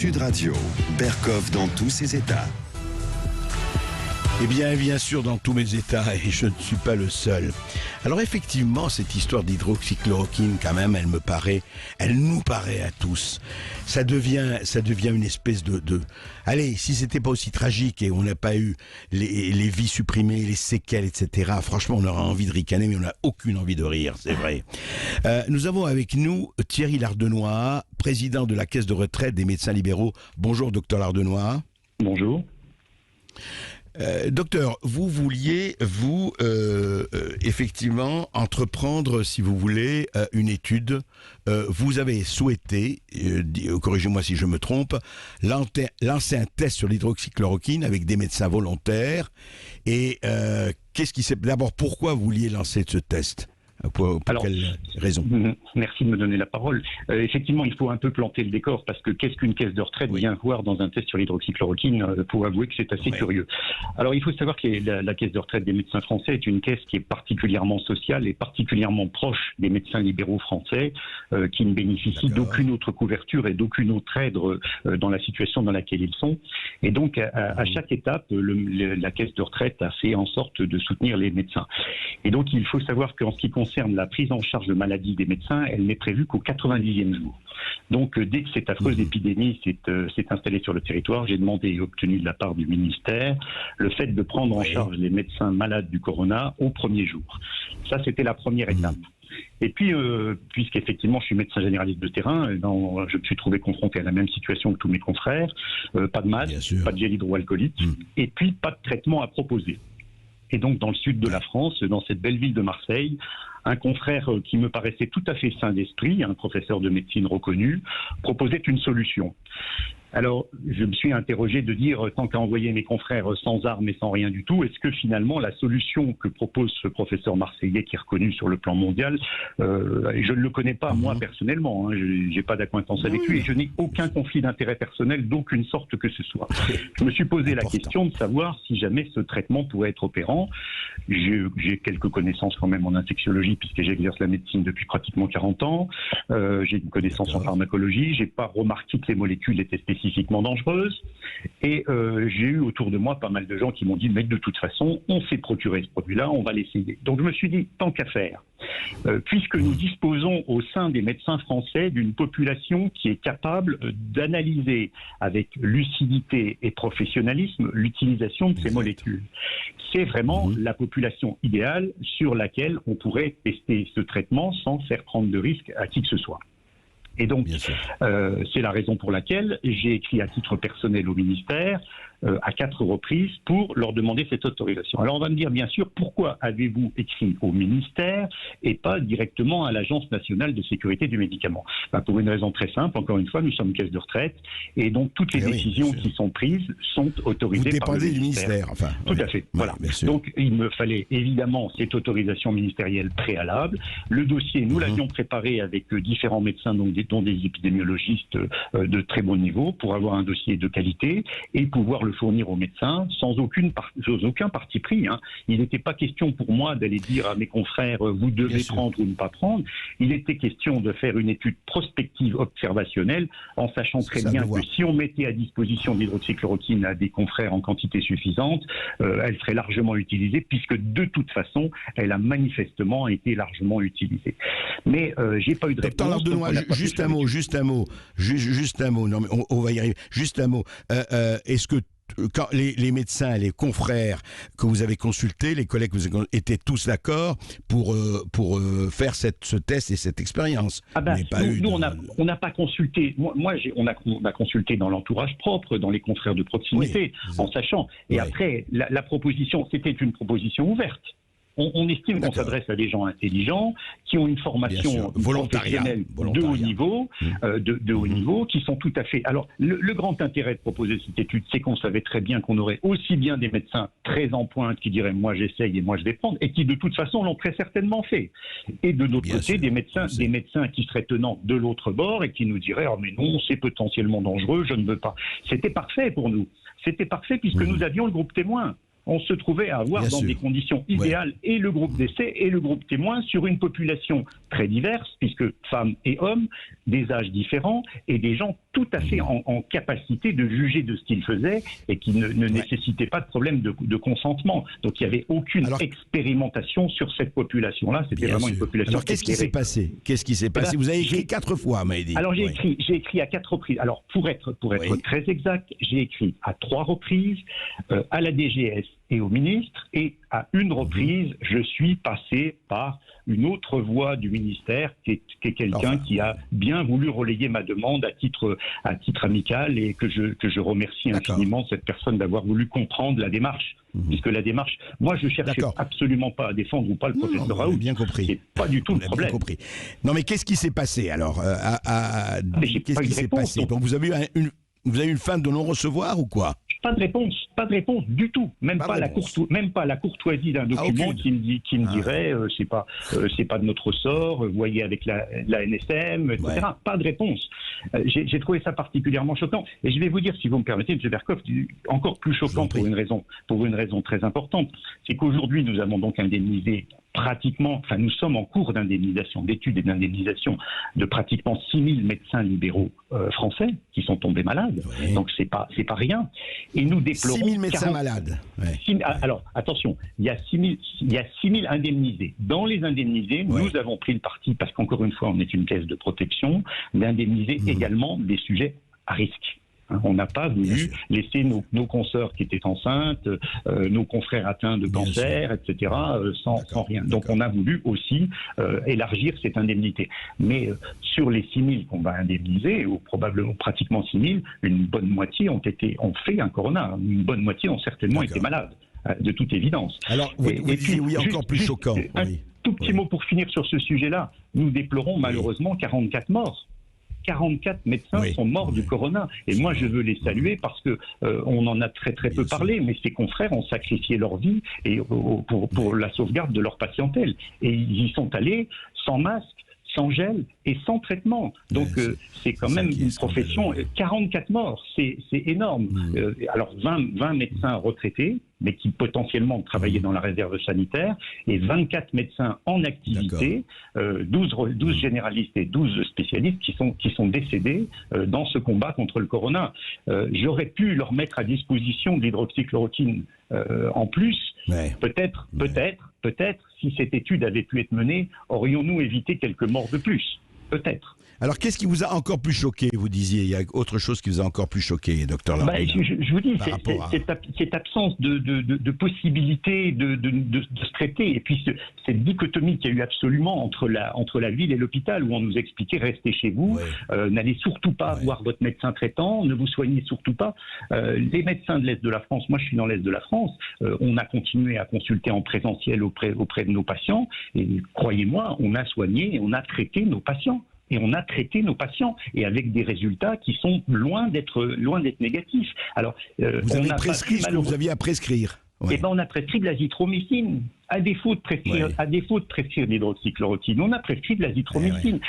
Sud Radio, Berkov dans tous ses états. Eh bien sûr, dans tous mes états, et je ne suis pas le seul. Alors effectivement, cette histoire d'hydroxychloroquine, quand même, elle nous paraît à tous. Ça devient une espèce de... Allez, si c'était pas aussi tragique et on n'a pas eu les vies supprimées, les séquelles, etc., franchement, on aura envie de ricaner, mais on n'a aucune envie de rire, c'est vrai. Nous avons avec nous Thierry Lardenois, président de la Caisse de retraite des médecins libéraux. Bonjour, docteur Lardenois. Bonjour. Docteur, vous vouliez, effectivement, entreprendre, si vous voulez, une étude. Vous avez souhaité, corrigez-moi si je me trompe, lancer un test sur l'hydroxychloroquine avec des médecins volontaires. Et qu'est-ce qui s'est... D'abord, pourquoi vous vouliez lancer ce test ? Pour quelle raison ? Merci de me donner la parole. Effectivement, il faut un peu planter le décor parce que qu'est-ce qu'une caisse de retraite vient voir dans un test sur l'hydroxychloroquine pour avouer que c'est assez curieux. Alors, il faut savoir que la caisse de retraite des médecins français est une caisse qui est particulièrement sociale et particulièrement proche des médecins libéraux français qui ne bénéficient d'aucune autre couverture et d'aucune autre aide dans la situation dans laquelle ils sont. Et donc, à chaque étape, la caisse de retraite a fait en sorte de soutenir les médecins. Et donc, il faut savoir qu'en ce qui concerne la prise en charge de maladie des médecins, elle n'est prévue qu'au 90e jour. Donc, dès que cette affreuse épidémie s'est installée sur le territoire, j'ai demandé et obtenu de la part du ministère le fait de prendre en charge les médecins malades du corona au premier jour. Ça, c'était la première étape. Et puis, puisqu'effectivement je suis médecin généraliste de terrain, je me suis trouvé confronté à la même situation que tous mes confrères, pas de masque, pas de gel hydroalcoolique, et puis pas de traitement à proposer. Et donc, dans le sud de la France, dans cette belle ville de Marseille, un confrère qui me paraissait tout à fait sain d'esprit, un professeur de médecine reconnu, proposait une solution. Alors, je me suis interrogé de dire, tant qu'à envoyer mes confrères sans armes et sans rien du tout, est-ce que finalement la solution que propose ce professeur marseillais qui est reconnu sur le plan mondial, je ne le connais pas moi personnellement, je n'ai pas d'acquaintance avec lui et je n'ai aucun conflit d'intérêt personnel d'aucune sorte que ce soit. Je me suis posé la question de savoir si jamais ce traitement pourrait être opérant. J'ai quelques connaissances quand même en infectiologie puisque j'exerce la médecine depuis pratiquement 40 ans. J'ai une connaissance en pharmacologie. J'ai pas remarqué que les molécules étaient spécifiquement dangereuses. Et j'ai eu autour de moi pas mal de gens qui m'ont dit mais de toute façon, on s'est procuré ce produit-là, on va l'essayer. Donc je me suis dit, tant qu'à faire, puisque nous disposons au sein des médecins français d'une population qui est capable d'analyser avec lucidité et professionnalisme l'utilisation de ces molécules. C'est vraiment la population idéale sur laquelle on pourrait tester ce traitement sans faire prendre de risques à qui que ce soit. Et donc, c'est la raison pour laquelle j'ai écrit à titre personnel au ministère à 4 reprises pour leur demander cette autorisation. Alors on va me dire bien sûr, pourquoi avez-vous écrit au ministère et pas directement à l'Agence nationale de sécurité du médicament ? Pour une raison très simple, encore une fois, nous sommes une caisse de retraite et donc toutes les décisions qui sont prises sont autorisées par le ministère. Tout à fait. Voilà. Donc il me fallait évidemment cette autorisation ministérielle préalable. Le dossier, nous l'avions préparé avec différents médecins, dont des épidémiologistes de très bon niveau, pour avoir un dossier de qualité et pouvoir le fournir aux médecins sans aucun parti pris. Il n'était pas question pour moi d'aller dire à mes confrères vous devez prendre ou ne pas prendre. Il était question de faire une étude prospective observationnelle en sachant très bien que si on mettait à disposition de l'hydroxychloroquine à des confrères en quantité suffisante, elle serait largement utilisée puisque de toute façon elle a manifestement été largement utilisée. Mais j'ai pas eu de réponse. Lardenois, juste un mot. Non, mais on va y arriver. Juste un mot. Est-ce que quand les médecins, les confrères que vous avez consultés, les collègues que vous avez étaient tous d'accord pour faire ce test et cette expérience? On n'a pas consulté. On a consulté dans l'entourage propre, dans les confrères de proximité, en sachant. Et après, la proposition, c'était une proposition ouverte. On estime qu'on s'adresse à des gens intelligents, qui ont une formation professionnelle de haut niveau, de haut niveau, qui sont tout à fait... Alors, le grand intérêt de proposer cette étude, c'est qu'on savait très bien qu'on aurait aussi bien des médecins très en pointe qui diraient « moi j'essaye et moi je vais prendre », et qui de toute façon l'ont très certainement fait. Et de l'autre côté, des médecins qui seraient tenants de l'autre bord et qui nous diraient « oh mais non, c'est potentiellement dangereux, je ne veux pas ». C'était parfait pour nous. C'était parfait puisque nous avions le groupe témoin. on se trouvait à avoir dans des conditions idéales et le groupe d'essai et le groupe témoin sur une population très diverse, puisque femmes et hommes, des âges différents et des gens tout à fait en capacité de juger de ce qu'ils faisaient et qui ne nécessitaient pas de problème de consentement. Donc il n'y avait aucune expérimentation sur cette population-là. C'était vraiment une population. Alors qu'est-ce qui s'est passé? Qu'est-ce qui s'est passé? Vous avez écrit 4 fois, m'avez dit. Alors j'ai écrit à 4 reprises. Alors pour être très exact, j'ai écrit à 3 reprises à la DGS et au ministre, et à une reprise, je suis passé par une autre voie du ministère, qui est quelqu'un qui a bien voulu relayer ma demande à titre amical, et que je remercie infiniment cette personne d'avoir voulu comprendre la démarche. Puisque la démarche, moi je cherchais absolument pas à défendre ou pas le professeur Raoult. Bien compris. C'est pas du tout le problème. Bien compris. Non mais qu'est-ce qui s'est passé alors qu'est-ce qui s'est passé? Donc vous avez eu une fin de non-recevoir ou quoi? Pas de réponse du tout. Même pas la courtoisie d'un document qui me dirait c'est pas de notre sort, voyez avec la NSM, etc. Pas de réponse. J'ai trouvé ça particulièrement choquant. Et je vais vous dire, si vous me permettez, M. Berkoff, encore plus choquant pour une raison très importante, c'est qu'aujourd'hui nous avons donc indemnisé nous sommes en cours d'études et d'indemnisation de pratiquement 6000 médecins libéraux français qui sont tombés malades. Donc c'est pas rien. Et nous déplorons 6000 médecins malades. Alors attention, il y a 6000 indemnisés. Dans les indemnisés, nous avons pris le parti, parce qu'encore une fois, on est une caisse de protection, d'indemniser également des sujets à risque. On n'a pas voulu laisser nos consoeurs qui étaient enceintes, nos confrères atteints de cancer, etc., sans rien. Donc on a voulu aussi élargir cette indemnité. Mais sur les 6000 qu'on va indemniser, ou probablement pratiquement 6000, une bonne moitié ont fait un corona. Une bonne moitié ont certainement été malades, de toute évidence. Alors, vous disiez encore plus choquant. Un tout petit mot pour finir sur ce sujet-là. Nous déplorons malheureusement 44 morts. 44 médecins sont morts du corona. Et moi, je veux les saluer parce que on en a très peu parlé, mais ces confrères ont sacrifié leur vie pour la sauvegarde de leur patientèle. Et ils y sont allés sans masque, sans gel et sans traitement. Donc c'est quand même une profession. 44 morts, c'est énorme. Alors 20 médecins retraités, mais qui potentiellement travaillaient dans la réserve sanitaire, et 24 médecins en activité, 12 généralistes et 12 spécialistes qui sont décédés dans ce combat contre le corona. J'aurais pu leur mettre à disposition de l'hydroxychloroquine en plus. Peut-être, si cette étude avait pu être menée, aurions-nous évité quelques morts de plus. Peut-être. Alors, qu'est-ce qui vous a encore plus choqué? Vous disiez, il y a autre chose qui vous a encore plus choqué, docteur Lardouin. Je vous dis, cette absence de possibilité de se traiter, et puis cette dichotomie qu'il y a eu absolument entre la ville et l'hôpital, où on nous expliquait restez chez vous, n'allez surtout pas voir votre médecin traitant, ne vous soignez surtout pas. Les médecins de l'Est de la France, moi je suis dans l'Est de la France, on a continué à consulter en présentiel auprès de nos patients, et croyez-moi, on a soigné et on a traité nos patients. Et avec des résultats qui sont loin d'être négatifs. Alors, vous avez prescrit ce que vous aviez à prescrire. Eh ben, on a prescrit de l'azithromycine. À défaut de prescrire de l'hydroxychloroquine, on a prescrit de l'azithromycine.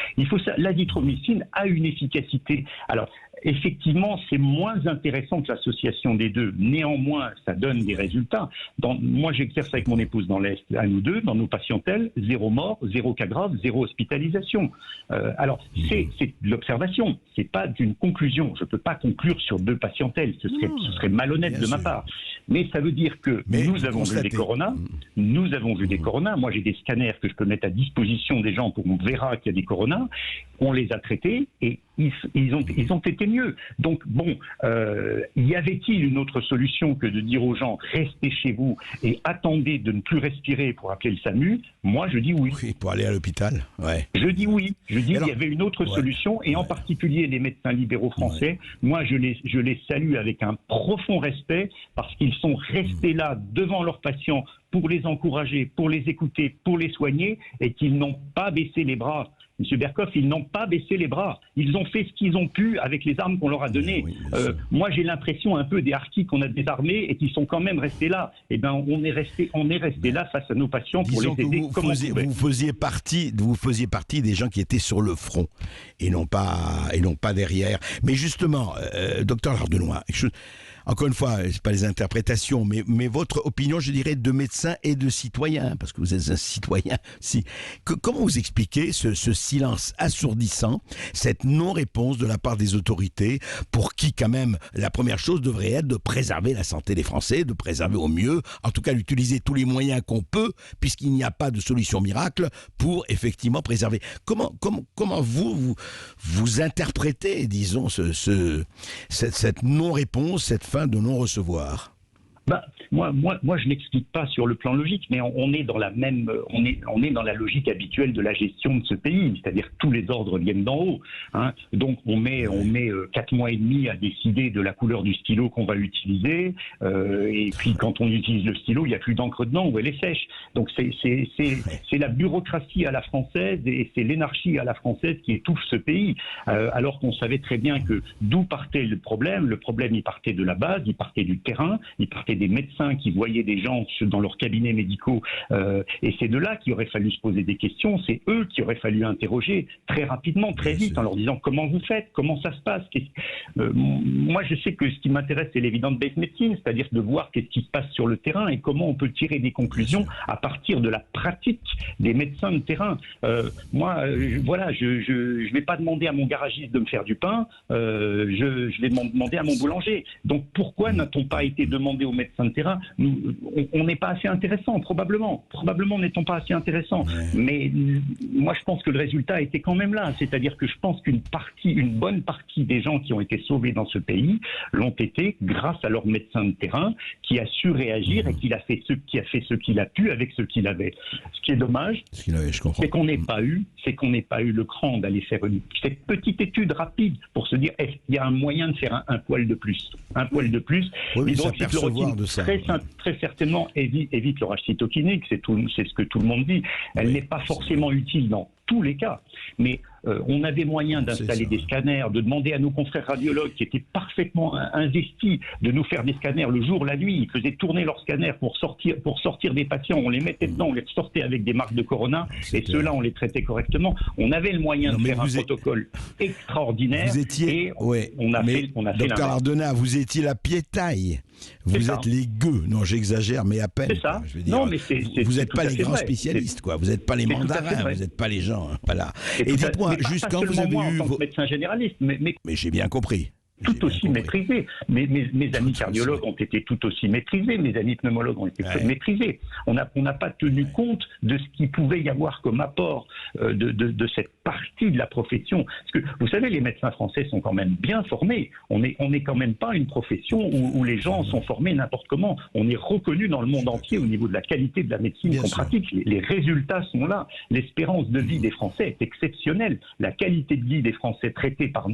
L'azithromycine a une efficacité. Alors, effectivement, c'est moins intéressant que l'association des deux. Néanmoins, ça donne des résultats. Moi, j'exerce avec mon épouse dans l'Est, à nous deux, dans nos patientèles, 0 mort, 0 cas grave, 0 hospitalisation. Alors, c'est de l'observation, c'est pas d'une conclusion. Je peux pas conclure sur 2 patientèles, ce serait malhonnête de ma part. Mais ça veut dire que nous avons vu des coronas, Moi, j'ai des scanners que je peux mettre à disposition des gens pour qu'on verra qu'il y a des coronas. On les a traités et ils ont été mieux. Donc, y avait-il une autre solution que de dire aux gens restez chez vous et attendez de ne plus respirer pour appeler le SAMU? Moi, je dis oui. Oui, pour aller à l'hôpital. Je dis oui. Il y avait une autre solution, et en particulier les médecins libéraux français. Moi, je les salue avec un profond respect parce qu'ils sont restés là devant leurs patients pour les encourager, pour les écouter, pour les soigner, et qu'ils n'ont pas baissé les bras. Monsieur Berkoff, ils n'ont pas baissé les bras. Ils ont fait ce qu'ils ont pu avec les armes qu'on leur a données. Moi, j'ai l'impression un peu des harkis qu'on a désarmés et qui sont quand même restés là. Eh ben, on est resté là face à nos patients pour les aider comme on pouvait. Vous faisiez partie des gens qui étaient sur le front et non pas derrière. Mais justement, docteur Lardouin, encore une fois, c'est pas les interprétations, mais votre opinion, je dirais, de médecin et de citoyen, parce que vous êtes un citoyen. Comment vous expliquez ce silence assourdissant, cette non-réponse de la part des autorités, pour qui, quand même, la première chose devrait être de préserver la santé des Français, de préserver au mieux, en tout cas d'utiliser tous les moyens qu'on peut, puisqu'il n'y a pas de solution miracle, pour effectivement préserver. Comment vous interprétez, disons, cette non-réponse, cette fin de non-recevoir? Moi, je n'explique pas sur le plan logique, mais on est dans la même, on est dans la logique habituelle de la gestion de ce pays, c'est-à-dire que tous les ordres viennent d'en haut. Hein. Donc on met 4 mois et demi à décider de la couleur du stylo qu'on va utiliser, et puis quand on utilise le stylo, il n'y a plus d'encre dedans ou elle est sèche. Donc c'est la bureaucratie à la française et c'est l'énarchie à la française qui étouffe ce pays, alors qu'on savait très bien que d'où partait le problème. Le problème, il partait de la base, il partait du terrain, il partait des médecins qui voyaient des gens dans leurs cabinets médicaux, et c'est de là qu'il aurait fallu se poser des questions. C'est eux qui auraient fallu interroger très rapidement, très vite, en leur disant comment vous faites, comment ça se passe. Moi, je sais que ce qui m'intéresse, c'est l'évidence-based medicine, c'est-à-dire de voir qu'est-ce qui se passe sur le terrain et comment on peut tirer des conclusions à partir de la pratique des médecins de terrain. Je vais pas demander à mon garagiste de me faire du pain, je vais demander à mon boulanger. Donc pourquoi n'a-t-on pas été demandé aux médecins de terrain? On n'est pas assez intéressant, probablement n'étant pas assez intéressant. Mais moi, je pense que le résultat était quand même là. C'est-à-dire que je pense une bonne partie des gens qui ont été sauvés dans ce pays l'ont été grâce à leur médecin de terrain qui a su réagir et qui a fait ce qu'il a pu avec ce qu'il avait. Ce qui est dommage, c'est qu'on n'ait pas eu le cran d'aller faire cette petite étude rapide pour se dire est-ce qu'il y a un moyen de faire un poil de plus. Oui, s'apercevoir de ça. Très certainement évite le rage cytokinique, c'est ce que tout le monde dit. Elle n'est pas forcément utile dans tous les cas, mais on avait moyen d'installer des scanners, de demander à nos confrères radiologues qui étaient parfaitement investis de nous faire des scanners le jour, la nuit. Ils faisaient tourner leurs scanners pour sortir des patients. On les mettait dedans, on les sortait avec des marques de Corona, et ceux-là, on les traitait correctement. On avait le moyen de faire un protocole extraordinaire. Vous étiez, on a fait Docteur Ardena, vous étiez la piétaille. Vous êtes les gueux. Non, j'exagère, mais à peine. C'est ça. Je veux dire, vous n'êtes pas les grands spécialistes, quoi. Vous n'êtes pas les mandarins, vous n'êtes pas les gens. Pas là. Et dites-moi, juste quand vous avez eu... en tant que médecin généraliste, mais j'ai bien compris. Tout aussi maîtrisés. Mes amis cardiologues ont été tout aussi maîtrisés, mes amis pneumologues ont été maîtrisés. On n'a pas tenu compte de ce qu'il pouvait y avoir comme apport de cette partie de la profession. Parce que, vous savez, les médecins français sont quand même bien formés. On n'est quand même pas une profession où les gens sont formés n'importe comment. On est reconnu dans le monde entier au niveau de la qualité de la médecine qu'on pratique. Les résultats sont là. L'espérance de vie des Français est exceptionnelle. La qualité de vie des Français traités par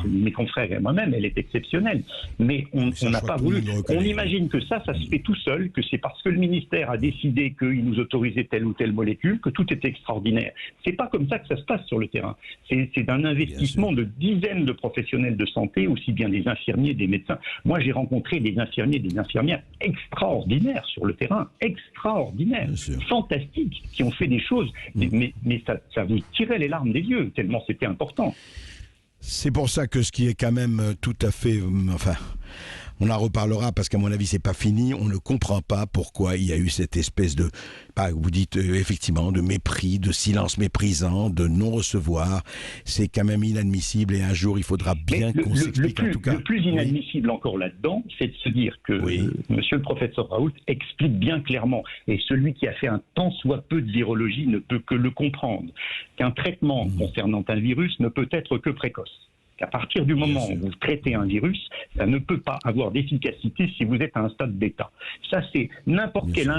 mes confrères et moi-même, elle est exceptionnelle. Mais on n'a pas voulu. On imagine que ça se fait tout seul, que c'est parce que le ministère a décidé qu'il nous autorisait telle ou telle molécule, que tout est extraordinaire. C'est pas comme ça que ça se passe sur le terrain. C'est un investissement de dizaines de professionnels de santé, aussi bien des infirmiers, des médecins. Moi, j'ai rencontré des infirmiers, des infirmières extraordinaires sur le terrain, extraordinaires, fantastiques, qui ont fait des choses, mais ça vous tirait les larmes des yeux, tellement c'était important. C'est pour ça que ce qui est quand même tout à fait... on en reparlera parce qu'à mon avis, c'est pas fini. On ne comprend pas pourquoi il y a eu cette espèce de... vous dites effectivement de mépris, de silence méprisant, de non-recevoir. C'est quand même inadmissible et un jour, il faudra bien qu'on s'explique en tout cas. Le plus inadmissible encore là-dedans, c'est de se dire que monsieur le professeur Raoult explique bien clairement, et celui qui a fait un tant soit peu de virologie ne peut que le comprendre, qu'un traitement concernant un virus ne peut être que précoce. Qu'à partir du moment où vous traitez un virus, ça ne peut pas avoir d'efficacité si vous êtes à un stade bêta. Ça, c'est n'importe quel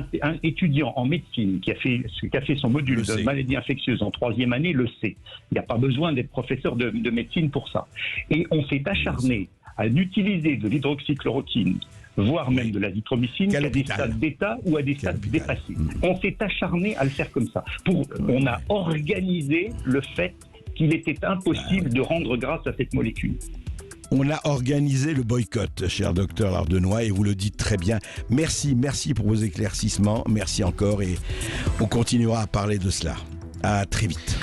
étudiant en médecine qui a fait son module de maladie infectieuse en 3e année le sait. Il n'y a pas besoin d'être professeur de médecine pour ça. Et on s'est acharné à utiliser de l'hydroxychloroquine, voire même de l'azithromycine, à des stades bêta ou à des stades dépassés. On s'est acharné à le faire comme ça. On a organisé le fait qu'il était impossible de rendre grâce à cette molécule. On a organisé le boycott, cher docteur Lardenois, et vous le dites très bien. Merci pour vos éclaircissements. Merci encore et on continuera à parler de cela. À très vite.